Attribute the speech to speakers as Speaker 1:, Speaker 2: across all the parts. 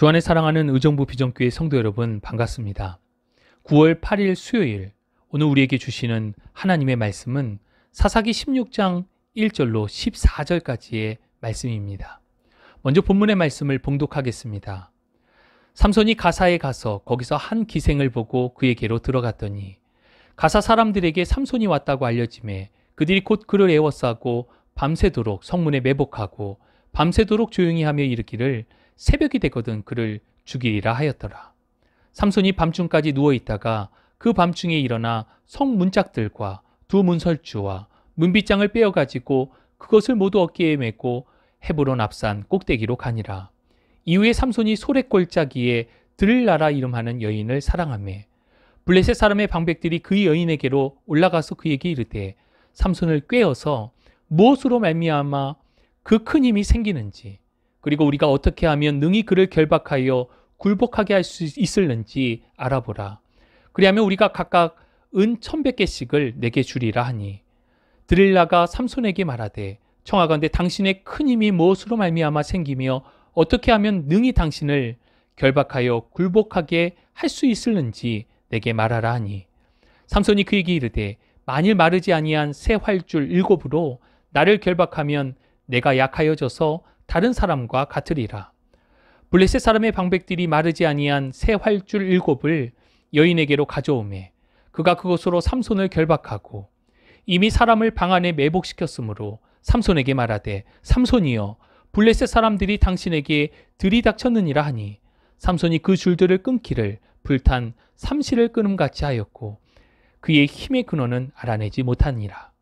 Speaker 1: 주 안에 사랑하는 의정부 비전교회 성도 여러분, 반갑습니다. 9월 8일 수요일, 오늘 우리에게 주시는 하나님의 말씀은 사사기 16장 1절로 14절까지의 말씀입니다. 먼저 본문의 말씀을 봉독하겠습니다. 삼손이 가사에 가서 거기서 한 기생을 보고 그에게로 들어갔더니 가사 사람들에게 삼손이 왔다고 알려지매 그들이 곧 그를 에워싸고 밤새도록 성문에 매복하고 밤새도록 조용히 하며 이르기를 새벽이 되거든 그를 죽이리라 하였더라. 삼손이 밤중까지 누워있다가 그 밤중에 일어나 성 문짝들과 두 문설주와 문빗장을 빼어가지고 그것을 모두 어깨에 메고 헤브론 앞산 꼭대기로 가니라. 이후에 삼손이 소랫골짜기에 드릴라라 이름하는 여인을 사랑하매 블레셋 사람의 방백들이 그 여인에게로 올라가서 그에게 이르되 삼손을 꾀어서 무엇으로 말미암아 그 큰 힘이 생기는지 그리고 우리가 어떻게 하면 능히 그를 결박하여 굴복하게 할 수 있을는지 알아보라. 그리하면 우리가 각각 은 1,100개씩을 내게 주리라 하니 드릴라가 삼손에게 말하되 청하건대 당신의 큰 힘이 무엇으로 말미암아 생기며 어떻게 하면 능히 당신을 결박하여 굴복하게 할 수 있을는지 내게 말하라 하니 삼손이 그에게 이르되 만일 마르지 아니한 새 활줄 7으로 나를 결박하면 내가 약하여져서 다른 사람과 같으리라. 블레셋 사람의 방백들이 마르지 아니한 새 활줄 7을 여인에게로 가져오매 그가 그것으로 삼손을 결박하고 이미 사람을 방 안에 매복시켰으므로 삼손에게 말하되 삼손이여 블레셋 사람들이 당신에게 들이닥쳤느니라 하니 삼손이 그 줄들을 끊기를 불탄 삼시를 끊음같이 하였고 그의 힘의 근원은 알아내지 못하니라.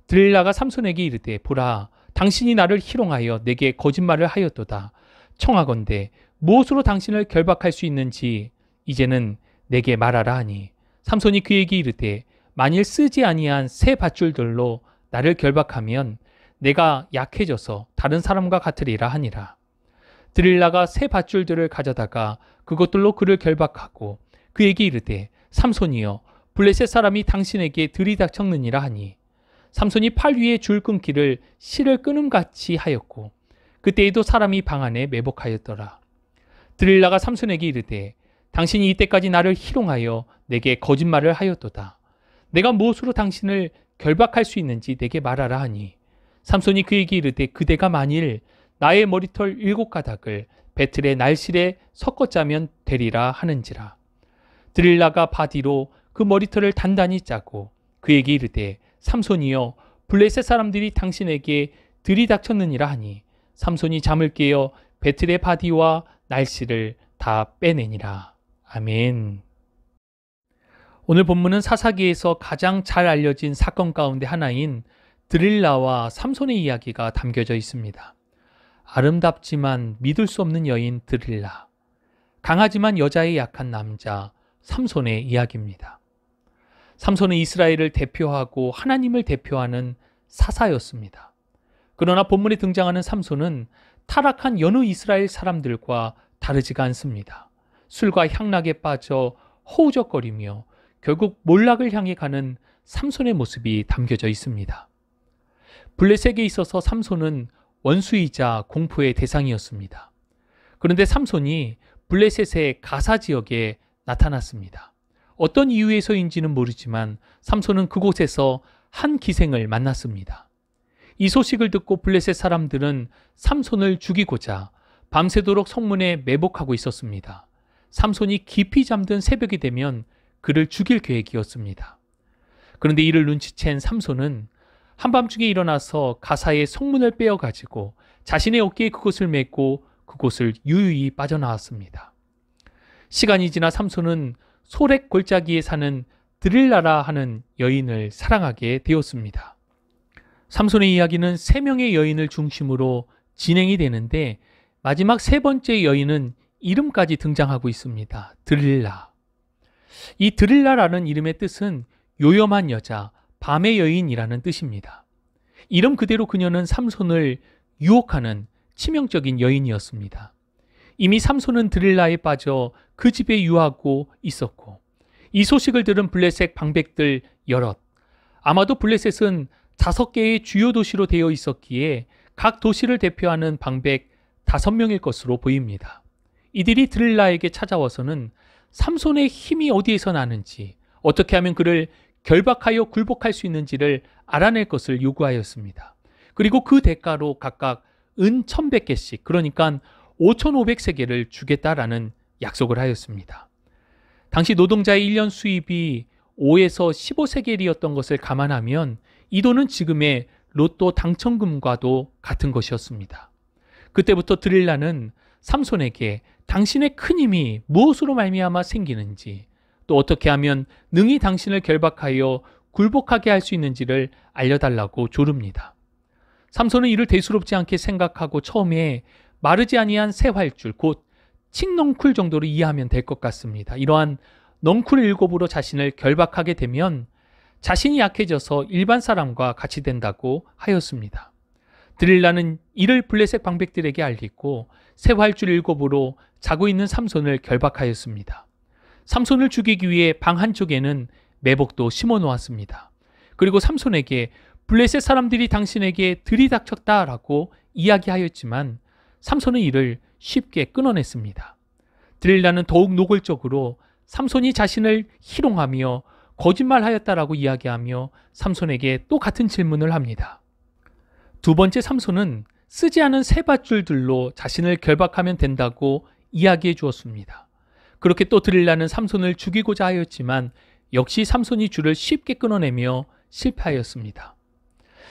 Speaker 1: 드릴라가 삼손에게 이르되 보라 당신이 나를 희롱하여 내게 거짓말을 하였도다. 청하건대 무엇으로 당신을 결박할 수 있는지 이제는 내게 말하라 하니 삼손이 그에게 이르되 만일 쓰지 아니한 새 밧줄들로 나를 결박하면 내가 약해져서 다른 사람과 같으리라 하니라. 드릴라가 새 밧줄들을 가져다가 그것들로 그를 결박하고 그에게 이르되 삼손이여 블레셋 사람이 당신에게 들이닥쳤느니라 하니 삼손이 팔 위에 줄 끊기를 실을 끊음같이 하였고 그때에도 사람이 방 안에 매복하였더라. 드릴라가 삼손에게 이르되 당신이 이때까지 나를 희롱하여 내게 거짓말을 하였도다. 내가 무엇으로 당신을 결박할 수 있는지 내게 말하라 하니 삼손이 그에게 이르되 그대가 만일 나의 머리털 7가닥을 배틀의 날실에 섞어 짜면 되리라 하는지라. 드릴라가 바디로 그 머리털을 단단히 짜고 그에게 이르되 삼손이여 블레셋 사람들이 당신에게 들이닥쳤느니라 하니 삼손이 잠을 깨어 배틀의 바디와 날씨를 다 빼내니라. 아멘. 오늘 본문은 사사기에서 가장 잘 알려진 사건 가운데 하나인 드릴라와 삼손의 이야기가 담겨져 있습니다. 아름답지만 믿을 수 없는 여인 드릴라, 강하지만 여자에 약한 남자 삼손의 이야기입니다. 삼손은 이스라엘을 대표하고 하나님을 대표하는 사사였습니다. 그러나 본문에 등장하는 삼손은 타락한 여느 이스라엘 사람들과 다르지가 않습니다. 술과 향락에 빠져 허우적거리며 결국 몰락을 향해 가는 삼손의 모습이 담겨져 있습니다. 블레셋에 있어서 삼손은 원수이자 공포의 대상이었습니다. 그런데 삼손이 블레셋의 가사 지역에 나타났습니다. 어떤 이유에서인지는 모르지만 삼손은 그곳에서 한 기생을 만났습니다. 이 소식을 듣고 블레셋 사람들은 삼손을 죽이고자 밤새도록 성문에 매복하고 있었습니다. 삼손이 깊이 잠든 새벽이 되면 그를 죽일 계획이었습니다. 그런데 이를 눈치챈 삼손은 한밤중에 일어나서 가사의 성문을 빼어가지고 자신의 어깨에 그것을 메고 그곳을 유유히 빠져나왔습니다. 시간이 지나 삼손은 소렉 골짜기에 사는 드릴라라 하는 여인을 사랑하게 되었습니다. 삼손의 이야기는 3명의 여인을 중심으로 진행이 되는데 마지막 3번째 여인은 이름까지 등장하고 있습니다. 드릴라. 이 드릴라라는 이름의 뜻은 요염한 여자, 밤의 여인이라는 뜻입니다. 이름 그대로 그녀는 삼손을 유혹하는 치명적인 여인이었습니다. 이미 삼손은 드릴라에 빠져 그 집에 유하고 있었고 이 소식을 들은 블레셋 방백들 여럿, 아마도 블레셋은 5개의 주요 도시로 되어 있었기에 각 도시를 대표하는 방백 5명일 것으로 보입니다. 이들이 드릴라에게 찾아와서는 삼손의 힘이 어디에서 나는지, 어떻게 하면 그를 결박하여 굴복할 수 있는지를 알아낼 것을 요구하였습니다. 그리고 그 대가로 각각 은 1,100개씩, 그러니까 5,500세겔을 주겠다라는 약속을 하였습니다. 당시 노동자의 1년 수입이 5에서 15세겔이었던 것을 감안하면 이 돈은 지금의 로또 당첨금과도 같은 것이었습니다. 그때부터 드릴라는 삼손에게 당신의 큰 힘이 무엇으로 말미암아 생기는지, 또 어떻게 하면 능히 당신을 결박하여 굴복하게 할 수 있는지를 알려달라고 조릅니다. 삼손은 이를 대수롭지 않게 생각하고 처음에 마르지 아니한 새 활줄, 곧 칡넝쿨 정도로 이해하면 될 것 같습니다. 이러한 넝쿨 7으로 자신을 결박하게 되면 자신이 약해져서 일반 사람과 같이 된다고 하였습니다. 드릴라는 이를 블레셋 방백들에게 알리고 새 활줄 7으로 자고 있는 삼손을 결박하였습니다. 삼손을 죽이기 위해 방 한쪽에는 매복도 심어 놓았습니다. 그리고 삼손에게 블레셋 사람들이 당신에게 들이닥쳤다라고 이야기하였지만 삼손은 이를 쉽게 끊어냈습니다. 드릴라는 더욱 노골적으로 삼손이 자신을 희롱하며 거짓말하였다라고 이야기하며 삼손에게 또 같은 질문을 합니다. 두 번째, 삼손은 쓰지 않은 새 밧줄들로 자신을 결박하면 된다고 이야기해 주었습니다. 그렇게 또 드릴라는 삼손을 죽이고자 하였지만 역시 삼손이 줄을 쉽게 끊어내며 실패하였습니다.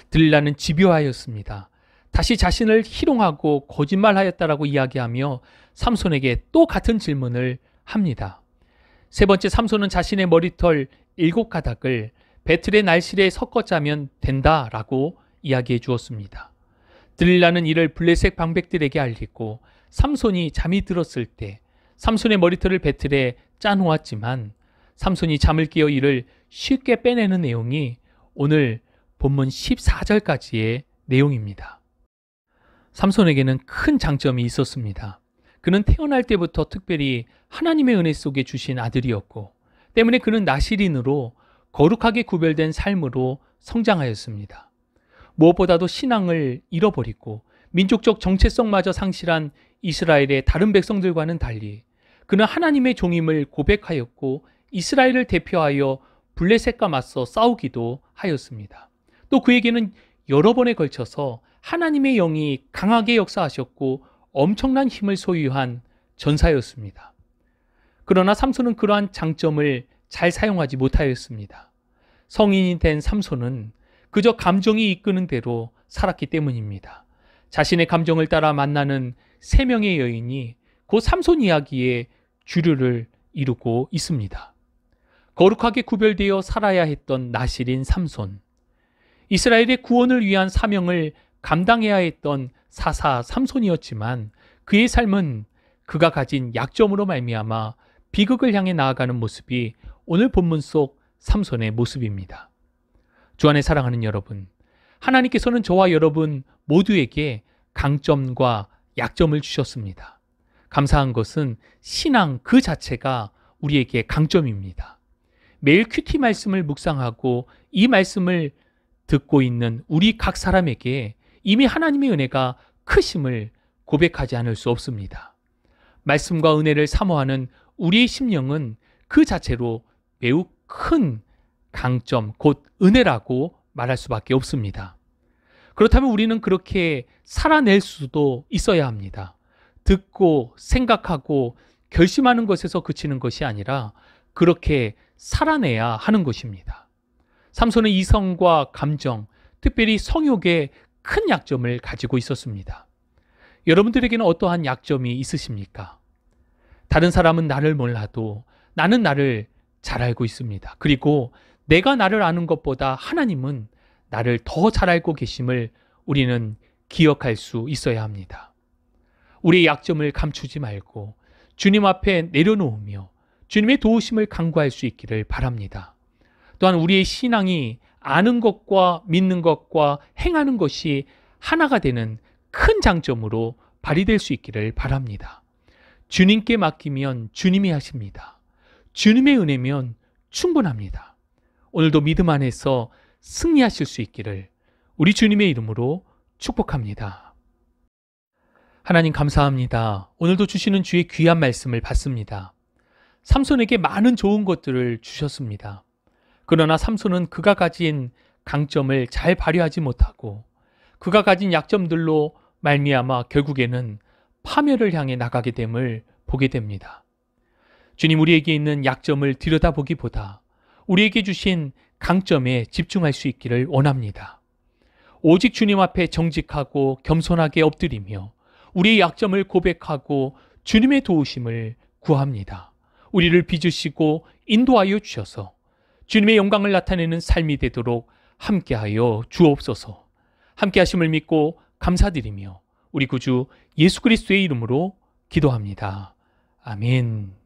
Speaker 1: 드릴라는 집요하였습니다. 다시 자신을 희롱하고 거짓말하였다라고 이야기하며 삼손에게 또 같은 질문을 합니다. 세 번째, 삼손은 자신의 머리털 7가닥을 배틀의 날실에 섞어 짜면 된다라고 이야기해 주었습니다. 드릴라는 이를 블레셋 방백들에게 알리고 삼손이 잠이 들었을 때 삼손의 머리털을 배틀에 짜 놓았지만 삼손이 잠을 깨어 이를 쉽게 빼내는 내용이 오늘 본문 14절까지의 내용입니다. 삼손에게는 큰 장점이 있었습니다. 그는 태어날 때부터 특별히 하나님의 은혜 속에 주신 아들이었고 때문에 그는 나실인으로 거룩하게 구별된 삶으로 성장하였습니다. 무엇보다도 신앙을 잃어버리고 민족적 정체성마저 상실한 이스라엘의 다른 백성들과는 달리 그는 하나님의 종임을 고백하였고 이스라엘을 대표하여 블레셋과 맞서 싸우기도 하였습니다. 또 그에게는 여러 번에 걸쳐서 하나님의 영이 강하게 역사하셨고 엄청난 힘을 소유한 전사였습니다. 그러나 삼손은 그러한 장점을 잘 사용하지 못하였습니다. 성인이 된 삼손은 그저 감정이 이끄는 대로 살았기 때문입니다. 자신의 감정을 따라 만나는 3명의 여인이 곧 삼손 이야기의 주류를 이루고 있습니다. 거룩하게 구별되어 살아야 했던 나실인 삼손, 이스라엘의 구원을 위한 사명을 감당해야 했던 사사 삼손이었지만 그의 삶은 그가 가진 약점으로 말미암아 비극을 향해 나아가는 모습이 오늘 본문 속 삼손의 모습입니다. 주 안에 사랑하는 여러분, 하나님께서는 저와 여러분 모두에게 강점과 약점을 주셨습니다. 감사한 것은 신앙 그 자체가 우리에게 강점입니다. 매일 큐티 말씀을 묵상하고 이 말씀을 듣고 있는 우리 각 사람에게 이미 하나님의 은혜가 크심을 고백하지 않을 수 없습니다. 말씀과 은혜를 사모하는 우리의 심령은 그 자체로 매우 큰 강점, 곧 은혜라고 말할 수밖에 없습니다. 그렇다면 우리는 그렇게 살아낼 수도 있어야 합니다. 듣고 생각하고 결심하는 것에서 그치는 것이 아니라 그렇게 살아내야 하는 것입니다. 삼손은 이성과 감정, 특별히 성욕에 큰 약점을 가지고 있었습니다. 여러분들에게는 어떠한 약점이 있으십니까? 다른 사람은 나를 몰라도 나는 나를 잘 알고 있습니다. 그리고 내가 나를 아는 것보다 하나님은 나를 더 잘 알고 계심을 우리는 기억할 수 있어야 합니다. 우리의 약점을 감추지 말고 주님 앞에 내려놓으며 주님의 도우심을 간구할 수 있기를 바랍니다. 또한 우리의 신앙이 아는 것과 믿는 것과 행하는 것이 하나가 되는 큰 장점으로 발휘될 수 있기를 바랍니다. 주님께 맡기면 주님이 하십니다. 주님의 은혜면 충분합니다. 오늘도 믿음 안에서 승리하실 수 있기를 우리 주님의 이름으로 축복합니다. 하나님 감사합니다. 오늘도 주시는 주의 귀한 말씀을 받습니다. 삼손에게 많은 좋은 것들을 주셨습니다. 그러나 삼손은 그가 가진 강점을 잘 발휘하지 못하고 그가 가진 약점들로 말미암아 결국에는 파멸을 향해 나가게 됨을 보게 됩니다. 주님, 우리에게 있는 약점을 들여다보기보다 우리에게 주신 강점에 집중할 수 있기를 원합니다. 오직 주님 앞에 정직하고 겸손하게 엎드리며 우리의 약점을 고백하고 주님의 도우심을 구합니다. 우리를 빚으시고 인도하여 주셔서 주님의 영광을 나타내는 삶이 되도록 함께하여 주옵소서. 함께하심을 믿고 감사드리며 우리 구주 예수 그리스도의 이름으로 기도합니다. 아멘.